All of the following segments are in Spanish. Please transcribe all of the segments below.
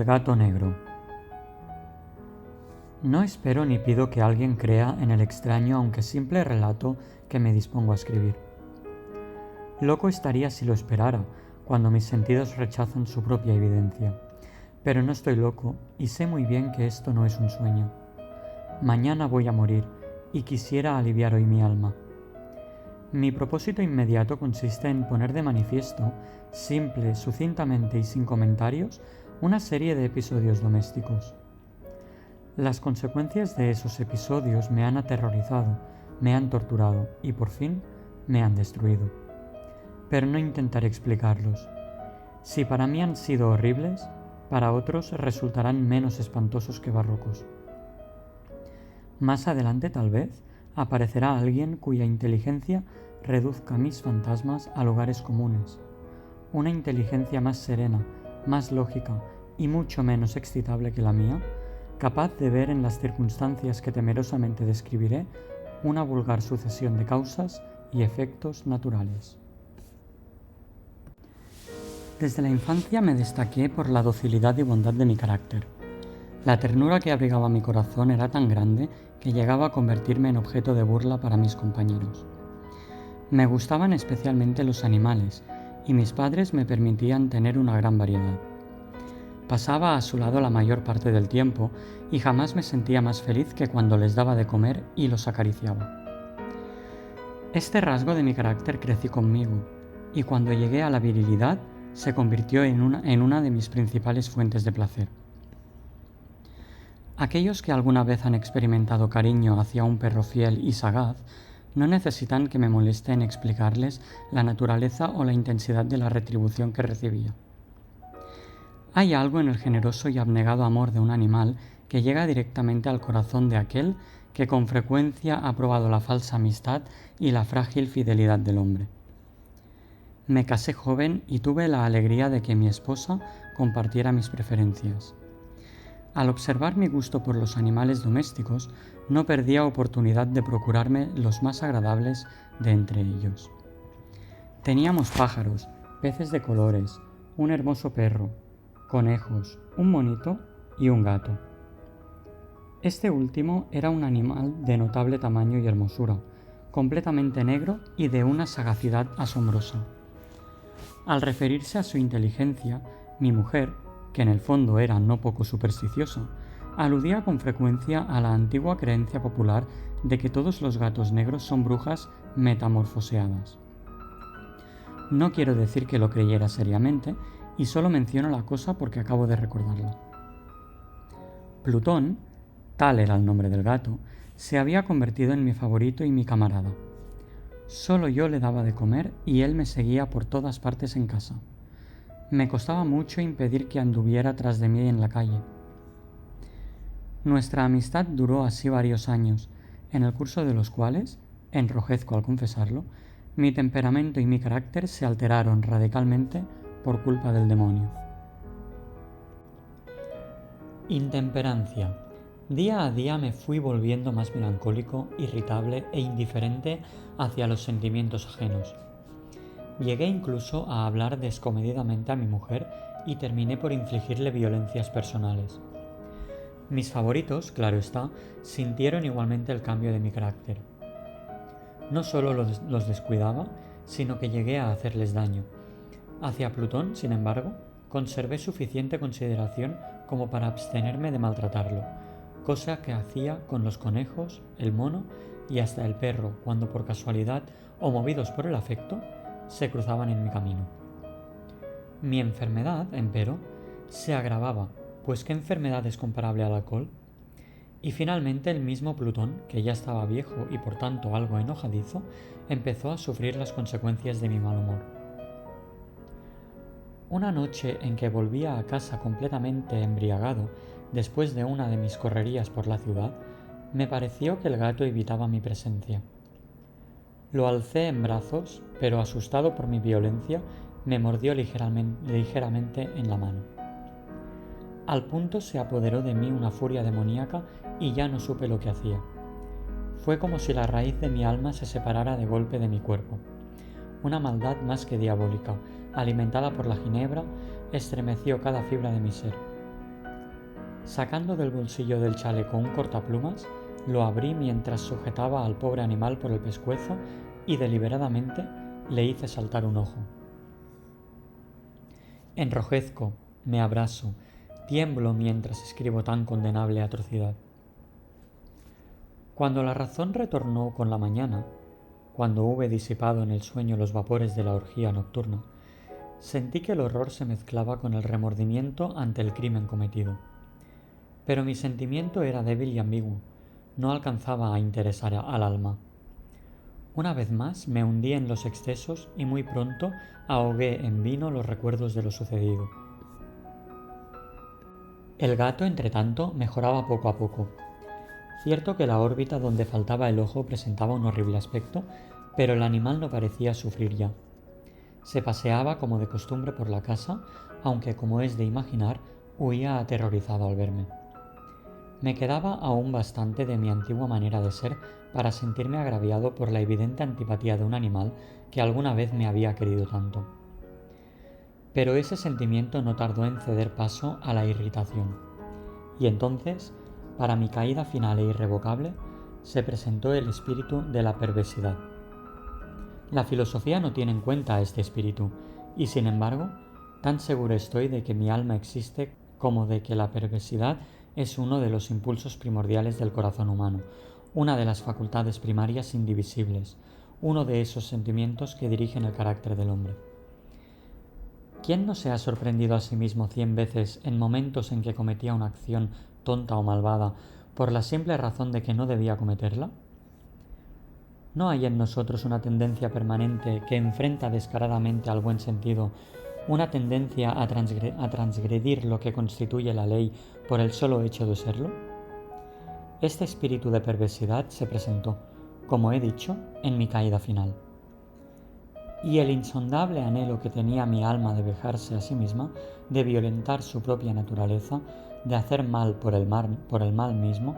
El gato negro. No espero ni pido que alguien crea en el extraño aunque simple relato que me dispongo a escribir. Loco estaría si lo esperara, cuando mis sentidos rechazan su propia evidencia. Pero no estoy loco y sé muy bien que esto no es un sueño. Mañana voy a morir y quisiera aliviar hoy mi alma. Mi propósito inmediato consiste en poner de manifiesto, simple, sucintamente y sin comentarios, una serie de episodios domésticos. Las consecuencias de esos episodios me han aterrorizado, me han torturado y por fin me han destruido. Pero no intentaré explicarlos. Si para mí han sido horribles, para otros resultarán menos espantosos que barrocos. Más adelante, tal vez, aparecerá alguien cuya inteligencia reduzca mis fantasmas a lugares comunes. Una inteligencia más serena, más lógica y mucho menos excitable que la mía, capaz de ver en las circunstancias que temerosamente describiré una vulgar sucesión de causas y efectos naturales. Desde la infancia me destaqué por la docilidad y bondad de mi carácter. La ternura que abrigaba mi corazón era tan grande que llegaba a convertirme en objeto de burla para mis compañeros. Me gustaban especialmente los animales, y mis padres me permitían tener una gran variedad. Pasaba a su lado la mayor parte del tiempo, y jamás me sentía más feliz que cuando les daba de comer y los acariciaba. Este rasgo de mi carácter crecí conmigo, y cuando llegué a la virilidad, se convirtió en una de mis principales fuentes de placer. Aquellos que alguna vez han experimentado cariño hacia un perro fiel y sagaz no necesitan que me moleste en explicarles la naturaleza o la intensidad de la retribución que recibía. Hay algo en el generoso y abnegado amor de un animal que llega directamente al corazón de aquel que con frecuencia ha probado la falsa amistad y la frágil fidelidad del hombre. Me casé joven y tuve la alegría de que mi esposa compartiera mis preferencias. Al observar mi gusto por los animales domésticos, no perdía oportunidad de procurarme los más agradables de entre ellos. Teníamos pájaros, peces de colores, un hermoso perro, conejos, un monito y un gato. Este último era un animal de notable tamaño y hermosura, completamente negro y de una sagacidad asombrosa. Al referirse a su inteligencia, mi mujer, que en el fondo era no poco supersticiosa, aludía con frecuencia a la antigua creencia popular de que todos los gatos negros son brujas metamorfoseadas. No quiero decir que lo creyera seriamente, y solo menciono la cosa porque acabo de recordarla. Plutón, tal era el nombre del gato, se había convertido en mi favorito y mi camarada. Solo yo le daba de comer y él me seguía por todas partes en casa. Me costaba mucho impedir que anduviera tras de mí en la calle. Nuestra amistad duró así varios años, en el curso de los cuales, enrojezco al confesarlo, mi temperamento y mi carácter se alteraron radicalmente por culpa del demonio. Intemperancia. Día a día me fui volviendo más melancólico, irritable e indiferente hacia los sentimientos ajenos. Llegué incluso a hablar descomedidamente a mi mujer y terminé por infligirle violencias personales. Mis favoritos, claro está, sintieron igualmente el cambio de mi carácter. No solo los descuidaba, sino que llegué a hacerles daño. Hacia Plutón, sin embargo, conservé suficiente consideración como para abstenerme de maltratarlo, cosa que hacía con los conejos, el mono y hasta el perro cuando por casualidad o movidos por el afecto se cruzaban en mi camino. Mi enfermedad, empero, se agravaba, pues ¿qué enfermedad es comparable al alcohol? Y finalmente el mismo Plutón, que ya estaba viejo y por tanto algo enojadizo, empezó a sufrir las consecuencias de mi mal humor. Una noche en que volvía a casa completamente embriagado después de una de mis correrías por la ciudad, me pareció que el gato evitaba mi presencia. Lo alcé en brazos, pero asustado por mi violencia, me mordió ligeramente en la mano. Al punto se apoderó de mí una furia demoníaca y ya no supe lo que hacía. Fue como si la raíz de mi alma se separara de golpe de mi cuerpo. Una maldad más que diabólica, alimentada por la ginebra, estremeció cada fibra de mi ser. Sacando del bolsillo del chaleco un cortaplumas, lo abrí mientras sujetaba al pobre animal por el pescuezo y deliberadamente le hice saltar un ojo. Enrojezco, me abraso, tiemblo mientras escribo tan condenable atrocidad. Cuando la razón retornó con la mañana, cuando hube disipado en el sueño los vapores de la orgía nocturna, sentí que el horror se mezclaba con el remordimiento ante el crimen cometido. Pero mi sentimiento era débil y ambiguo, no alcanzaba a interesar al alma. Una vez más me hundí en los excesos y muy pronto ahogué en vino los recuerdos de lo sucedido. El gato, entretanto, mejoraba poco a poco. Cierto que la órbita donde faltaba el ojo presentaba un horrible aspecto, pero el animal no parecía sufrir ya. Se paseaba como de costumbre por la casa, aunque, como es de imaginar, huía aterrorizado al verme. Me quedaba aún bastante de mi antigua manera de ser para sentirme agraviado por la evidente antipatía de un animal que alguna vez me había querido tanto. Pero ese sentimiento no tardó en ceder paso a la irritación, y entonces, para mi caída final e irrevocable, se presentó el espíritu de la perversidad. La filosofía no tiene en cuenta este espíritu, y sin embargo, tan seguro estoy de que mi alma existe como de que la perversidad es uno de los impulsos primordiales del corazón humano, una de las facultades primarias indivisibles, uno de esos sentimientos que dirigen el carácter del hombre. ¿Quién no se ha sorprendido a sí mismo 100 veces en momentos en que cometía una acción tonta o malvada por la simple razón de que no debía cometerla? ¿No hay en nosotros una tendencia permanente que enfrenta descaradamente al buen sentido, una tendencia a transgredir lo que constituye la ley por el solo hecho de serlo? Este espíritu de perversidad se presentó, como he dicho, en mi caída final. Y el insondable anhelo que tenía mi alma de vejarse a sí misma, de violentar su propia naturaleza, de hacer mal por el mal mismo,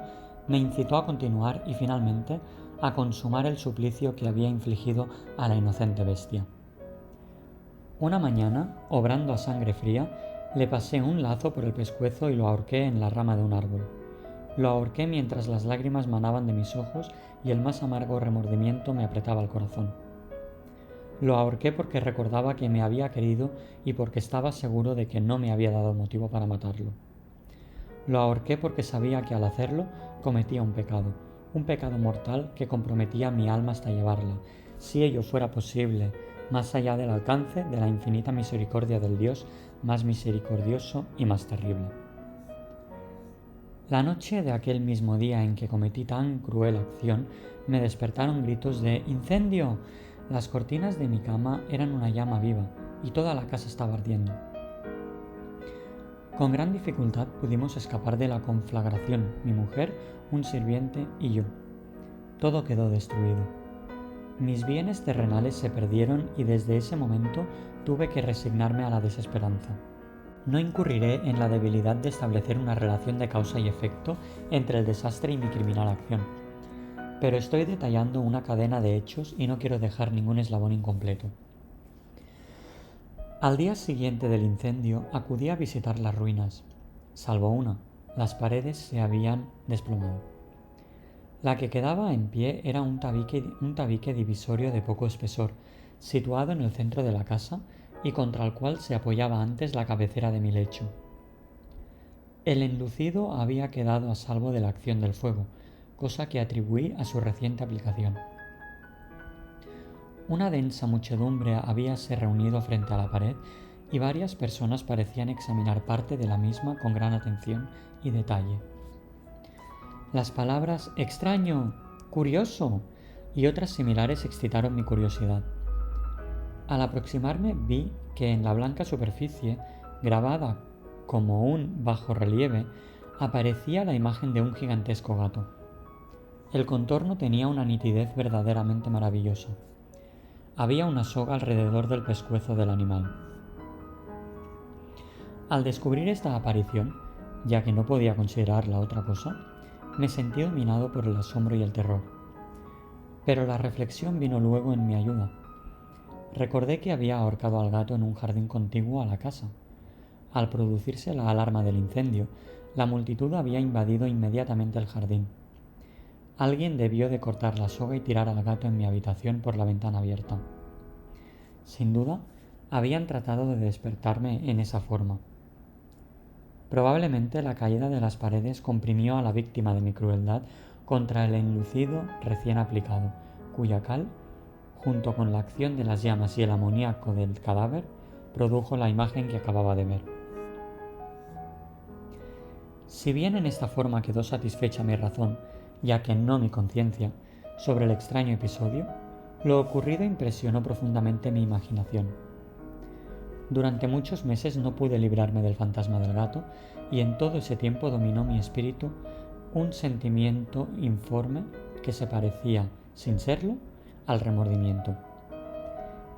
me incitó a continuar y finalmente a consumar el suplicio que había infligido a la inocente bestia. Una mañana, obrando a sangre fría, le pasé un lazo por el pescuezo y lo ahorqué en la rama de un árbol. Lo ahorqué mientras las lágrimas manaban de mis ojos y el más amargo remordimiento me apretaba el corazón. Lo ahorqué porque recordaba que me había querido y porque estaba seguro de que no me había dado motivo para matarlo. Lo ahorqué porque sabía que al hacerlo cometía un pecado mortal que comprometía mi alma hasta llevarla, si ello fuera posible, más allá del alcance de la infinita misericordia del Dios más misericordioso y más terrible. La noche de aquel mismo día en que cometí tan cruel acción, me despertaron gritos de ¡incendio! Las cortinas de mi cama eran una llama viva y toda la casa estaba ardiendo. Con gran dificultad pudimos escapar de la conflagración, mi mujer, un sirviente y yo. Todo quedó destruido. Mis bienes terrenales se perdieron y desde ese momento tuve que resignarme a la desesperanza. No incurriré en la debilidad de establecer una relación de causa y efecto entre el desastre y mi criminal acción, pero estoy detallando una cadena de hechos y no quiero dejar ningún eslabón incompleto. Al día siguiente del incendio acudí a visitar las ruinas, salvo una, las paredes se habían desplomado. La que quedaba en pie era un tabique divisorio de poco espesor, situado en el centro de la casa y contra el cual se apoyaba antes la cabecera de mi lecho. El enlucido había quedado a salvo de la acción del fuego, cosa que atribuí a su reciente aplicación. Una densa muchedumbre habíase reunido frente a la pared y varias personas parecían examinar parte de la misma con gran atención y detalle. Las palabras extraño, curioso y otras similares excitaron mi curiosidad. Al aproximarme vi que en la blanca superficie, grabada como un bajorrelieve, aparecía la imagen de un gigantesco gato. El contorno tenía una nitidez verdaderamente maravillosa. Había una soga alrededor del pescuezo del animal. Al descubrir esta aparición, ya que no podía considerarla otra cosa, me sentí dominado por el asombro y el terror. Pero la reflexión vino luego en mi ayuda. Recordé que había ahorcado al gato en un jardín contiguo a la casa. Al producirse la alarma del incendio, La multitud había invadido inmediatamente el jardín. Alguien debió de cortar la soga y tirar al gato en mi habitación por la ventana abierta. Sin duda, habían tratado de despertarme en esa forma. Probablemente la caída de las paredes comprimió a la víctima de mi crueldad contra el enlucido recién aplicado, cuya cal, junto con la acción de las llamas y el amoníaco del cadáver, produjo la imagen que acababa de ver. Si bien en esta forma quedó satisfecha mi razón, ya que no mi conciencia, sobre el extraño episodio, lo ocurrido impresionó profundamente mi imaginación. Durante muchos meses no pude librarme del fantasma del gato, y en todo ese tiempo dominó mi espíritu un sentimiento informe que se parecía, sin serlo, al remordimiento.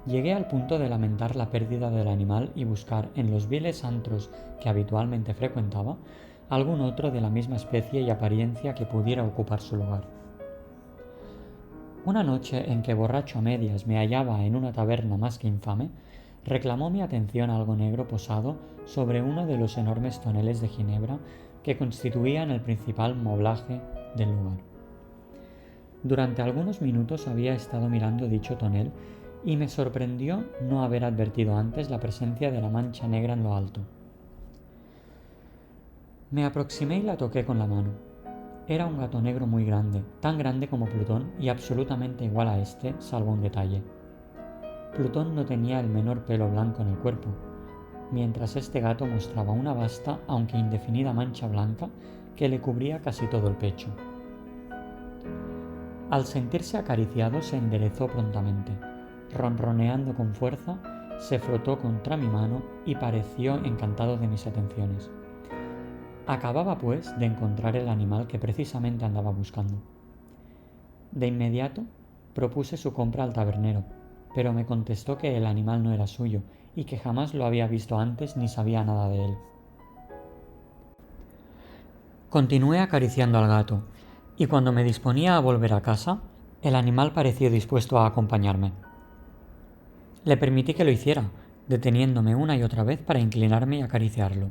Llegué al punto de lamentar la pérdida del animal y buscar en los viles antros que habitualmente frecuentaba algún otro de la misma especie y apariencia que pudiera ocupar su lugar. Una noche en que borracho a medias me hallaba en una taberna más que infame, reclamó mi atención algo negro posado sobre uno de los enormes toneles de ginebra que constituían el principal moblaje del lugar. Durante algunos minutos había estado mirando dicho tonel y me sorprendió no haber advertido antes la presencia de la mancha negra en lo alto. Me aproximé y la toqué con la mano. Era un gato negro muy grande, tan grande como Plutón y absolutamente igual a este, salvo un detalle. Plutón no tenía el menor pelo blanco en el cuerpo, mientras este gato mostraba una vasta, aunque indefinida mancha blanca que le cubría casi todo el pecho. Al sentirse acariciado se enderezó prontamente. Ronroneando con fuerza, se frotó contra mi mano y pareció encantado de mis atenciones. Acababa, pues, de encontrar el animal que precisamente andaba buscando. De inmediato propuse su compra al tabernero, pero me contestó que el animal no era suyo y que jamás lo había visto antes ni sabía nada de él. Continué acariciando al gato, y cuando me disponía a volver a casa, el animal pareció dispuesto a acompañarme. Le permití que lo hiciera, deteniéndome una y otra vez para inclinarme y acariciarlo.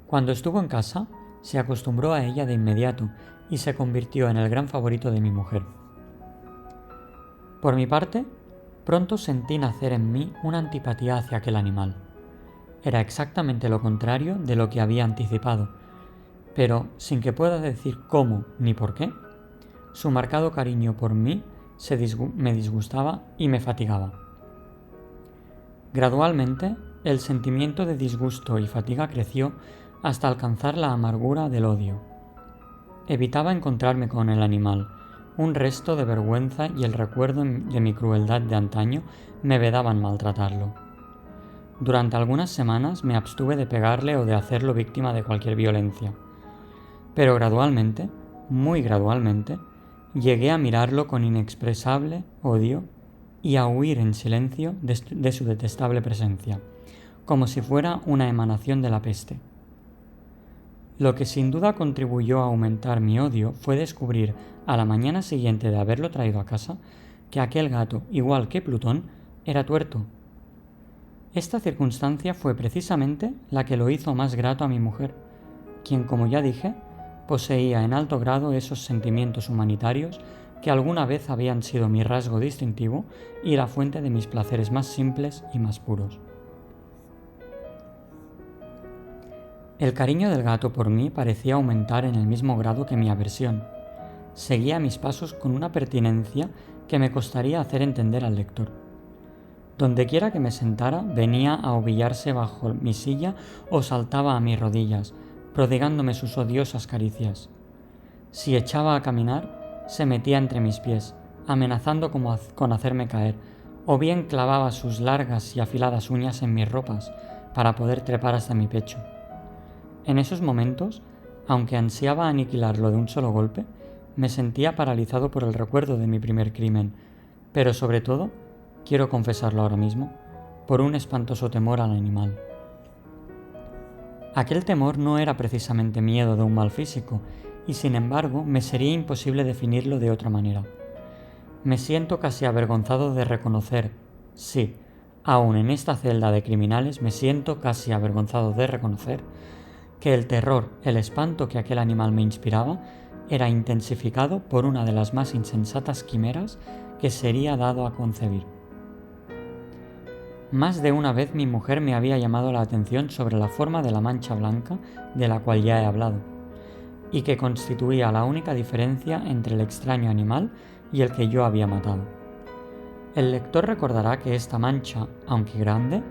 Cuando estuvo en casa, se acostumbró a ella de inmediato y se convirtió en el gran favorito de mi mujer. Por mi parte, pronto sentí nacer en mí una antipatía hacia aquel animal. Era exactamente lo contrario de lo que había anticipado, pero sin que pueda decir cómo ni por qué, su marcado cariño por mí me disgustaba y me fatigaba. Gradualmente, el sentimiento de disgusto y fatiga creció hasta alcanzar la amargura del odio. Evitaba encontrarme con el animal. Un resto de vergüenza y el recuerdo de mi crueldad de antaño me vedaban maltratarlo. Durante algunas semanas me abstuve de pegarle o de hacerlo víctima de cualquier violencia. Pero gradualmente, muy gradualmente, llegué a mirarlo con inexpresable odio y a huir en silencio de su detestable presencia, como si fuera una emanación de la peste. Lo que sin duda contribuyó a aumentar mi odio fue descubrir, a la mañana siguiente de haberlo traído a casa, que aquel gato, igual que Plutón, era tuerto. Esta circunstancia fue precisamente la que lo hizo más grato a mi mujer, quien, como ya dije, poseía en alto grado esos sentimientos humanitarios que alguna vez habían sido mi rasgo distintivo y la fuente de mis placeres más simples y más puros. El cariño del gato por mí parecía aumentar en el mismo grado que mi aversión. Seguía mis pasos con una pertinencia que me costaría hacer entender al lector. Dondequiera que me sentara, venía a ovillarse bajo mi silla o saltaba a mis rodillas, prodigándome sus odiosas caricias. Si echaba a caminar, se metía entre mis pies, amenazando con hacerme caer, o bien clavaba sus largas y afiladas uñas en mis ropas para poder trepar hasta mi pecho. En esos momentos, aunque ansiaba aniquilarlo de un solo golpe, me sentía paralizado por el recuerdo de mi primer crimen, pero sobre todo, quiero confesarlo ahora mismo, por un espantoso temor al animal. Aquel temor no era precisamente miedo de un mal físico, y sin embargo me sería imposible definirlo de otra manera. Me siento casi avergonzado de reconocer, sí, aun en esta celda de criminales me siento casi avergonzado de reconocer, que el terror, el espanto que aquel animal me inspiraba, era intensificado por una de las más insensatas quimeras que sería dado a concebir. Más de una vez mi mujer me había llamado la atención sobre la forma de la mancha blanca de la cual ya he hablado, y que constituía la única diferencia entre el extraño animal y el que yo había matado. El lector recordará que esta mancha, aunque grande,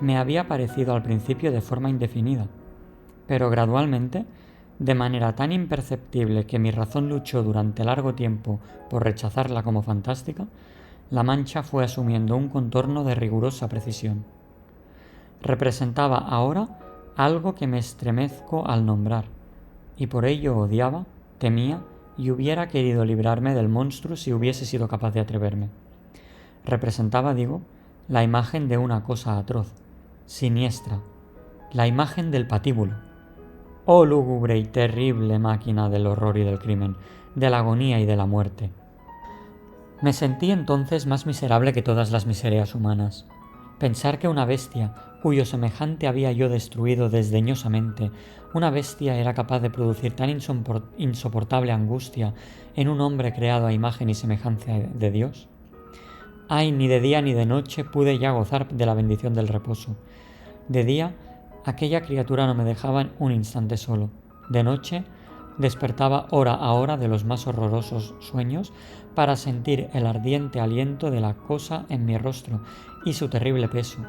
me había parecido al principio de forma indefinida, pero gradualmente, de manera tan imperceptible que mi razón luchó durante largo tiempo por rechazarla como fantástica, la mancha fue asumiendo un contorno de rigurosa precisión. Representaba ahora algo que me estremezco al nombrar, y por ello odiaba, temía y hubiera querido librarme del monstruo si hubiese sido capaz de atreverme. Representaba, digo, la imagen de una cosa atroz, siniestra, la imagen del patíbulo. Oh lúgubre y terrible máquina del horror y del crimen, de la agonía y de la muerte. Me sentí entonces más miserable que todas las miserias humanas. Pensar que una bestia, cuyo semejante había yo destruido desdeñosamente, una bestia era capaz de producir tan insoportable angustia en un hombre creado a imagen y semejanza de Dios. Ay, ni de día ni de noche pude ya gozar de la bendición del reposo. De día, aquella criatura no me dejaba un instante solo. De noche, despertaba hora a hora de los más horrorosos sueños para sentir el ardiente aliento de la cosa en mi rostro y su terrible peso,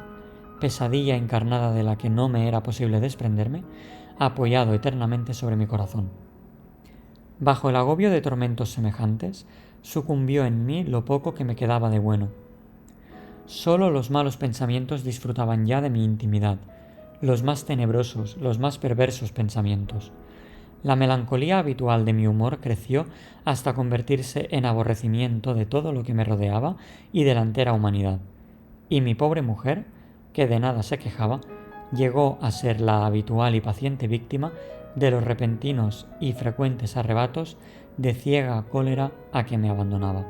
pesadilla encarnada de la que no me era posible desprenderme, apoyado eternamente sobre mi corazón. Bajo el agobio de tormentos semejantes, sucumbió en mí lo poco que me quedaba de bueno. Solo los malos pensamientos disfrutaban ya de mi intimidad, los más tenebrosos, los más perversos pensamientos. La melancolía habitual de mi humor creció hasta convertirse en aborrecimiento de todo lo que me rodeaba y de la entera humanidad. Y mi pobre mujer, que de nada se quejaba, llegó a ser la habitual y paciente víctima de los repentinos y frecuentes arrebatos de ciega cólera a que me abandonaba.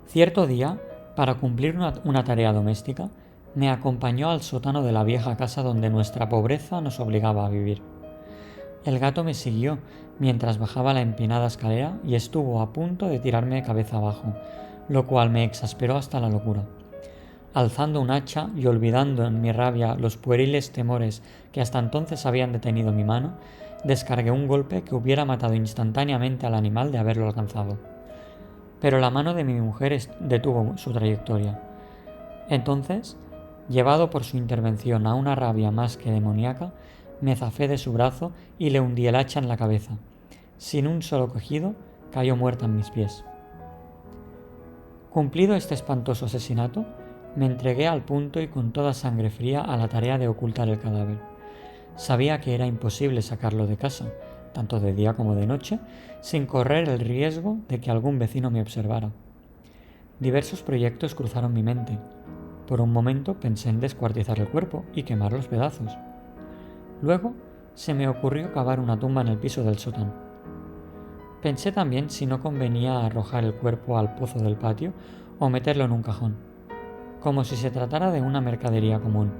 Cierto día, para cumplir una tarea doméstica, me acompañó al sótano de la vieja casa donde nuestra pobreza nos obligaba a vivir. El gato me siguió mientras bajaba la empinada escalera y estuvo a punto de tirarme cabeza abajo, lo cual me exasperó hasta la locura. Alzando un hacha y olvidando en mi rabia los pueriles temores que hasta entonces habían detenido mi mano, descargué un golpe que hubiera matado instantáneamente al animal de haberlo alcanzado. Pero la mano de mi mujer detuvo su trayectoria. Entonces, llevado por su intervención a una rabia más que demoníaca, me zafé de su brazo y le hundí el hacha en la cabeza. Sin un solo cogido, cayó muerta en mis pies. Cumplido este espantoso asesinato, me entregué al punto y con toda sangre fría a la tarea de ocultar el cadáver. Sabía que era imposible sacarlo de casa, tanto de día como de noche, sin correr el riesgo de que algún vecino me observara. Diversos proyectos cruzaron mi mente. Por un momento pensé en descuartizar el cuerpo y quemar los pedazos. Luego se me ocurrió cavar una tumba en el piso del sótano. Pensé también si no convenía arrojar el cuerpo al pozo del patio o meterlo en un cajón, como si se tratara de una mercadería común,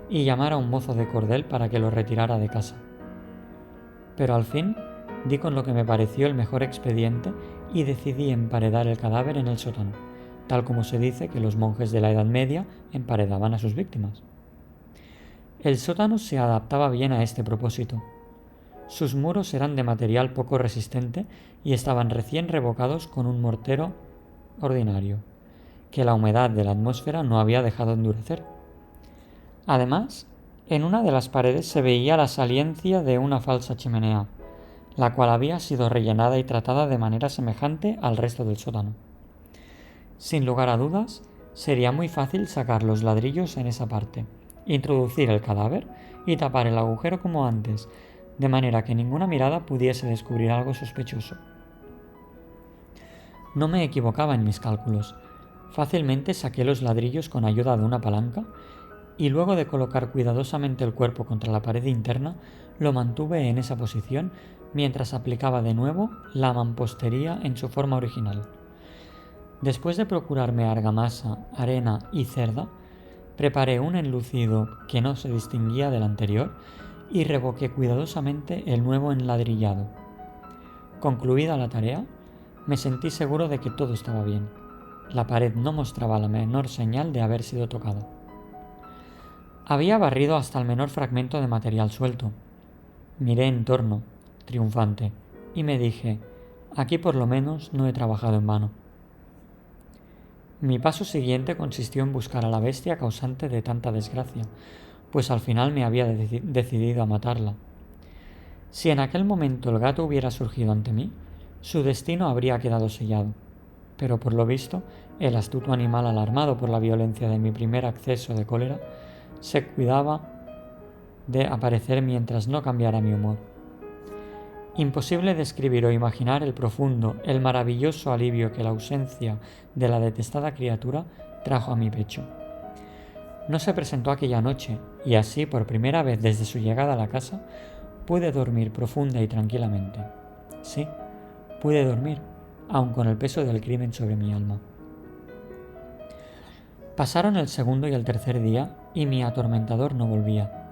y llamar a un mozo de cordel para que lo retirara de casa. Pero al fin di con lo que me pareció el mejor expediente y decidí emparedar el cadáver en el sótano, tal como se dice que los monjes de la Edad Media emparedaban a sus víctimas. El sótano se adaptaba bien a este propósito. Sus muros eran de material poco resistente y estaban recién revocados con un mortero ordinario, que la humedad de la atmósfera no había dejado endurecer. Además, en una de las paredes se veía la saliencia de una falsa chimenea, la cual había sido rellenada y tratada de manera semejante al resto del sótano. Sin lugar a dudas, sería muy fácil sacar los ladrillos en esa parte, introducir el cadáver y tapar el agujero como antes, de manera que ninguna mirada pudiese descubrir algo sospechoso. No me equivocaba en mis cálculos. Fácilmente saqué los ladrillos con ayuda de una palanca y luego de colocar cuidadosamente el cuerpo contra la pared interna, lo mantuve en esa posición mientras aplicaba de nuevo la mampostería en su forma original. Después de procurarme argamasa, arena y cerda, preparé un enlucido que no se distinguía del anterior y revoqué cuidadosamente el nuevo enladrillado. Concluida la tarea, me sentí seguro de que todo estaba bien. La pared no mostraba la menor señal de haber sido tocada. Había barrido hasta el menor fragmento de material suelto. Miré en torno, triunfante, y me dije, aquí por lo menos no he trabajado en vano. Mi paso siguiente consistió en buscar a la bestia causante de tanta desgracia, pues al final me había decidido a matarla. Si en aquel momento el gato hubiera surgido ante mí, su destino habría quedado sellado. Pero por lo visto, el astuto animal, alarmado por la violencia de mi primer acceso de cólera, se cuidaba de aparecer mientras no cambiara mi humor. Imposible describir o imaginar el profundo, el maravilloso alivio que la ausencia de la detestada criatura trajo a mi pecho. No se presentó aquella noche, y así, por primera vez desde su llegada a la casa, pude dormir profunda y tranquilamente. Sí, pude dormir, aun con el peso del crimen sobre mi alma. Pasaron el segundo y el tercer día, y mi atormentador no volvía.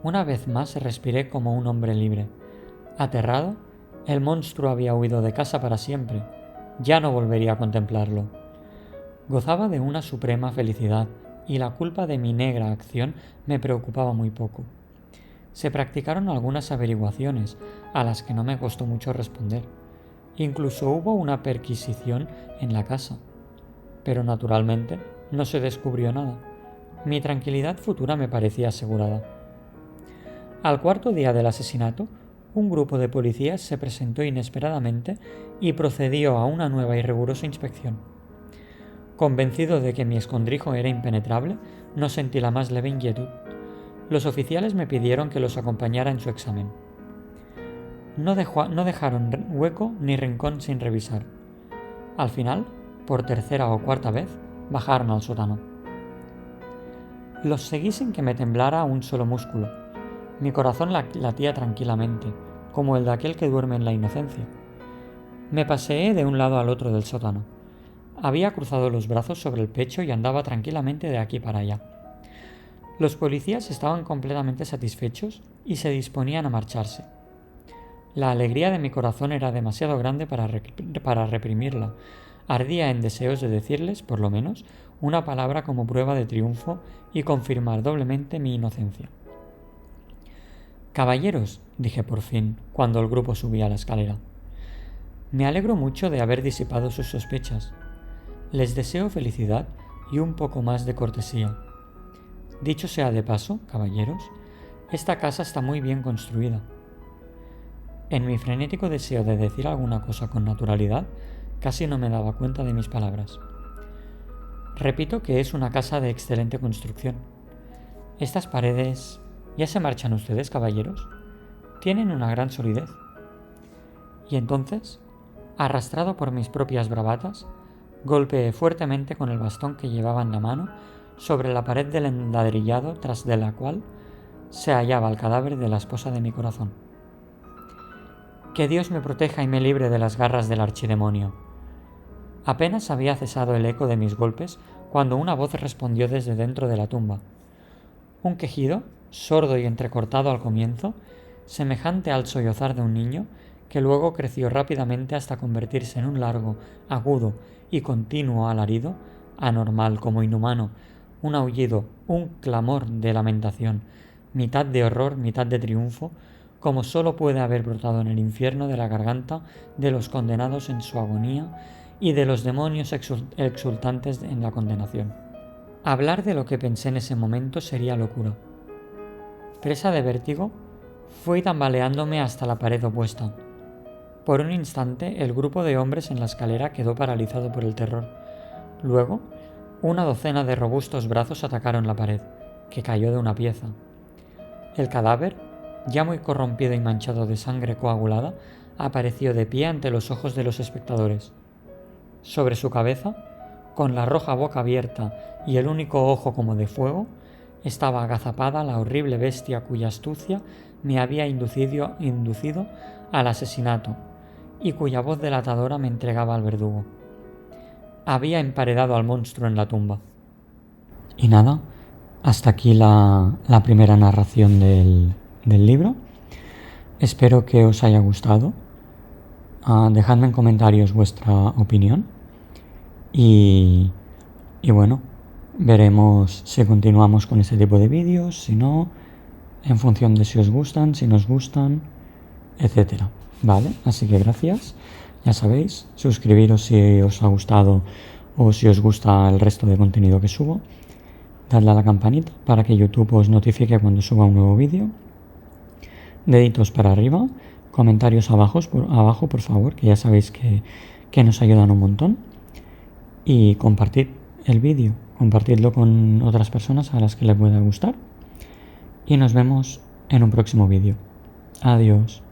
Una vez más respiré como un hombre libre. Aterrado, el monstruo había huido de casa para siempre. Ya no volvería a contemplarlo. Gozaba de una suprema felicidad, y la culpa de mi negra acción me preocupaba muy poco. Se practicaron algunas averiguaciones, a las que no me costó mucho responder. Incluso hubo una perquisición en la casa. Pero naturalmente no se descubrió nada. Mi tranquilidad futura me parecía asegurada. Al cuarto día del asesinato, un grupo de policías se presentó inesperadamente y procedió a una nueva y rigurosa inspección. Convencido de que mi escondrijo era impenetrable, no sentí la más leve inquietud. Los oficiales me pidieron que los acompañara en su examen. No dejaron hueco ni rincón sin revisar. Al final, por tercera o cuarta vez, bajaron al sótano. Los seguí sin que me temblara un solo músculo. Mi corazón latía tranquilamente, como el de aquel que duerme en la inocencia. Me paseé de un lado al otro del sótano. Había cruzado los brazos sobre el pecho y andaba tranquilamente de aquí para allá. Los policías estaban completamente satisfechos y se disponían a marcharse. La alegría de mi corazón era demasiado grande para reprimirla. Ardía en deseos de decirles, por lo menos, una palabra como prueba de triunfo y confirmar doblemente mi inocencia. Caballeros, dije por fin, cuando el grupo subía a la escalera. Me alegro mucho de haber disipado sus sospechas. Les deseo felicidad y un poco más de cortesía. Dicho sea de paso, caballeros, esta casa está muy bien construida. En mi frenético deseo de decir alguna cosa con naturalidad, casi no me daba cuenta de mis palabras. Repito que es una casa de excelente construcción. Estas paredes... ¿Ya se marchan ustedes, caballeros? Tienen una gran solidez. Y entonces, arrastrado por mis propias bravatas, golpeé fuertemente con el bastón que llevaba en la mano sobre la pared del enladrillado tras de la cual se hallaba el cadáver de la esposa de mi corazón. Que Dios me proteja y me libre de las garras del archidemonio. Apenas había cesado el eco de mis golpes cuando una voz respondió desde dentro de la tumba. Un quejido, sordo y entrecortado al comienzo, semejante al sollozar de un niño, que luego creció rápidamente hasta convertirse en un largo, agudo y continuo alarido, anormal como inhumano, un aullido, un clamor de lamentación, mitad de horror, mitad de triunfo, como sólo puede haber brotado en el infierno de la garganta de los condenados en su agonía y de los demonios exultantes en la condenación. Hablar de lo que pensé en ese momento sería locura. Presa de vértigo, fui tambaleándome hasta la pared opuesta. Por un instante, el grupo de hombres en la escalera quedó paralizado por el terror. Luego, una docena de robustos brazos atacaron la pared, que cayó de una pieza. El cadáver, ya muy corrompido y manchado de sangre coagulada, apareció de pie ante los ojos de los espectadores. Sobre su cabeza, con la roja boca abierta y el único ojo como de fuego, estaba agazapada la horrible bestia cuya astucia me había inducido al asesinato y cuya voz delatadora me entregaba al verdugo. Había emparedado al monstruo en la tumba. Y nada, hasta aquí la primera narración del del libro. Espero que os haya gustado. Dejadme en comentarios vuestra opinión y bueno, veremos si continuamos con este tipo de vídeos, si no, en función de si os gustan, si nos gustan, etcétera. Vale, así que gracias. Ya sabéis, suscribiros si os ha gustado o si os gusta el resto de contenido que subo. Dadle a la campanita para que YouTube os notifique cuando suba un nuevo vídeo. Deditos para arriba, comentarios abajo, por favor, que ya sabéis que nos ayudan un montón. Y compartid el vídeo, compartidlo con otras personas a las que les pueda gustar. Y nos vemos en un próximo vídeo. Adiós.